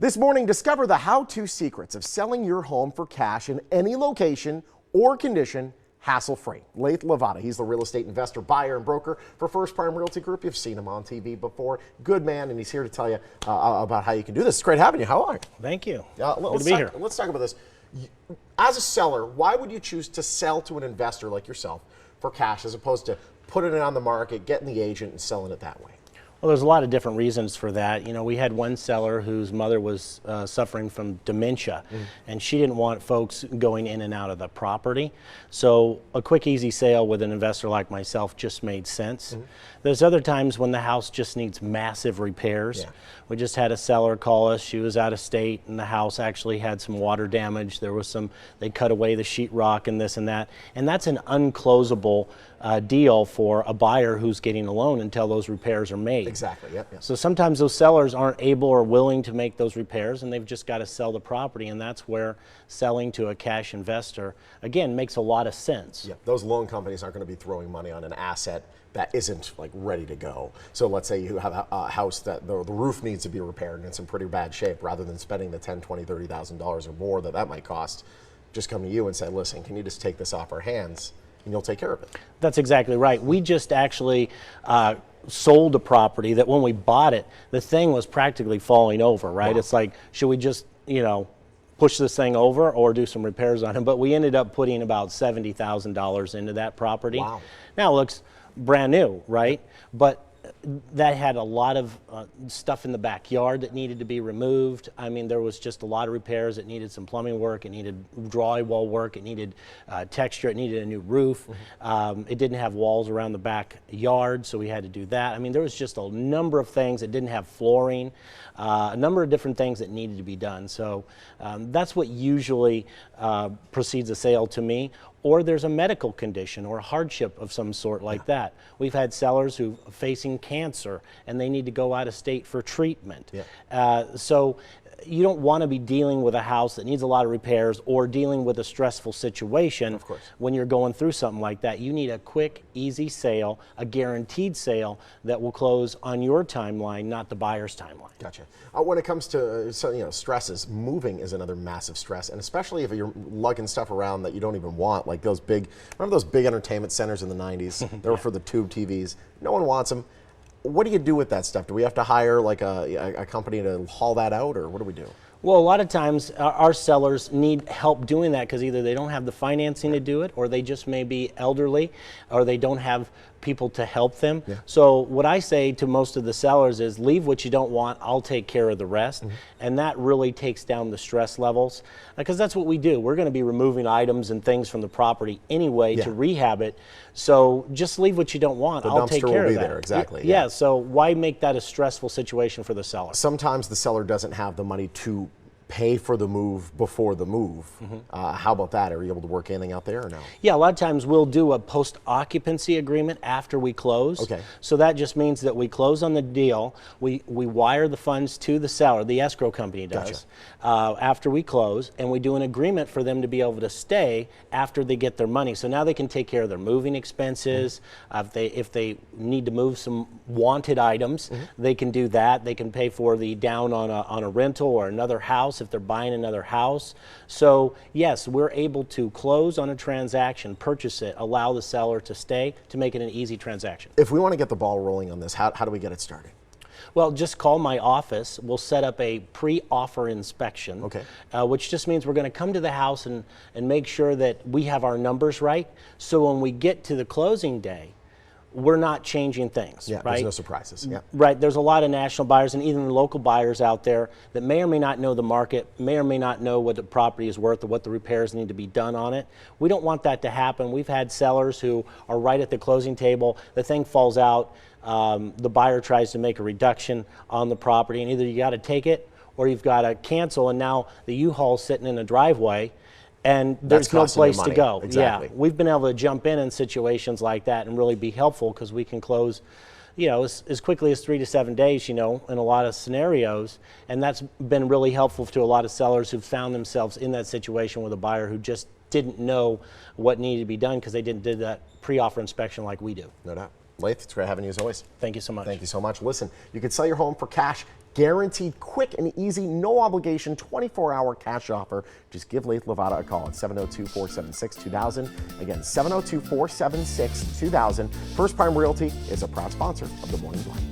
This morning, discover the how-to secrets of selling your home for cash in any location or condition, hassle-free. Lathe Lavada, he's the real estate investor, buyer, and broker for First Prime Realty Group. You've seen him on TV before. Good man, and he's here to tell you about how you can do this. It's great having you. How are you? Thank you. Good to be here. Let's talk about this. As a seller, why would you choose to sell to an investor like yourself for cash as opposed to putting it on the market, getting the agent, and selling it that way? Well, there's a lot of different reasons for that. You know, we had one seller whose mother was suffering from dementia, and she didn't want folks going in and out of the property. So a quick, easy sale with an investor like myself just made sense. There's other times when the house just needs massive repairs. Yeah. We just had a seller call us. She was out of state, and the house actually had some water damage. There was they cut away the sheetrock and this and that. And that's an unclosable deal for a buyer who's getting a loan until those repairs are made. Exactly, yep. So sometimes those sellers aren't able or willing to make those repairs, and they've just got to sell the property, and that's where selling to a cash investor, again, makes a lot of sense. Yeah, those loan companies aren't going to be throwing money on an asset that isn't like ready to go. So let's say you have a house that the roof needs to be repaired and it's in pretty bad shape. Rather than spending the $10,000, $20,000, $30,000 or more that might cost, just come to you and say, listen, can you just take this off our hands and you'll take care of it. That's exactly right. We just actually sold a property that when we bought it, the thing was practically falling over, right? Wow. It's like, should we just, push this thing over or do some repairs on it? But we ended up putting about $70,000 into that property. Wow. Now it looks brand new, right? But that had a lot of stuff in the backyard that needed to be removed. I mean, there was just a lot of repairs. It needed some plumbing work. It needed drywall work. It needed texture. It needed a new roof. It didn't have walls around the backyard, so we had to do that. I mean, there was just a number of things. It didn't have flooring, a number of different things that needed to be done. So that's what usually precedes a sale to me. Or there's a medical condition or a hardship of some sort like that. We've had sellers who are facing cancer and they need to go out of state for treatment. So you don't want to be dealing with a house that needs a lot of repairs or dealing with a stressful situation when you're going through something like that. You need a quick, easy sale, a guaranteed sale that will close on your timeline, not the buyer's timeline. Gotcha. When it comes to stresses, moving is another massive stress, and especially if you're lugging stuff around that you don't even want, like those big, remember those big entertainment centers in the 90s? They were for the tube TVs. No one wants them. What do you do with that stuff? Do we have to hire like a company to haul that out, or what do we do? Well, a lot of times our sellers need help doing that because either they don't have the financing to do it, or they just may be elderly, or they don't have people to help them. So what I say to most of the sellers is leave what you don't want, I'll take care of the rest. And that really takes down the stress levels because that's what we do. We're going to be removing items and things from the property anyway to rehab it. So just leave what you don't want, I'll take care of that. The dumpster will be there, exactly. Yeah, so why make that a stressful situation for the seller? Sometimes the seller doesn't have the money to pay for the move before the move. How about that? Are you able to work anything out there or no? Yeah, a lot of times we'll do a post-occupancy agreement after we close. Okay. So that just means that we close on the deal, we wire the funds to the seller, the escrow company does, after we close, and we do an agreement for them to be able to stay after they get their money. So now they can take care of their moving expenses. If they need to move some wanted items, they can do that. They can pay for the down on a rental or another house if they're buying another house. So yes, we're able to close on a transaction, purchase it, allow the seller to stay to make it an easy transaction. If we want to get the ball rolling on this, how do we get it started? Well, just call my office. We'll set up a pre-offer inspection, which just means we're going to come to the house and make sure that we have our numbers right. So when we get to the closing day, we're not changing things, right? There's no surprises. Right, there's a lot of national buyers and even local buyers out there that may or may not know the market, may or may not know what the property is worth or what the repairs need to be done on it. We don't want that to happen. We've had sellers who are right at the closing table, the thing falls out, the buyer tries to make a reduction on the property, and either you got to take it or you've got to cancel, and now the U-Haul's sitting in a driveway and there's no place to go. Exactly. Yeah, we've been able to jump in situations like that and really be helpful because we can close, as quickly as 3 to 7 days, in a lot of scenarios. And that's been really helpful to a lot of sellers who've found themselves in that situation with a buyer who just didn't know what needed to be done because they didn't do that pre-offer inspection like we do. No doubt. Lathe, it's great having you as always. Thank you so much. Thank you so much. Listen, you can sell your home for cash guaranteed quick and easy, no obligation, 24-hour cash offer. Just give Lathe Lavada a call at 702-476-2000. Again, 702-476-2000. First Prime Realty is a proud sponsor of the Morning Blind.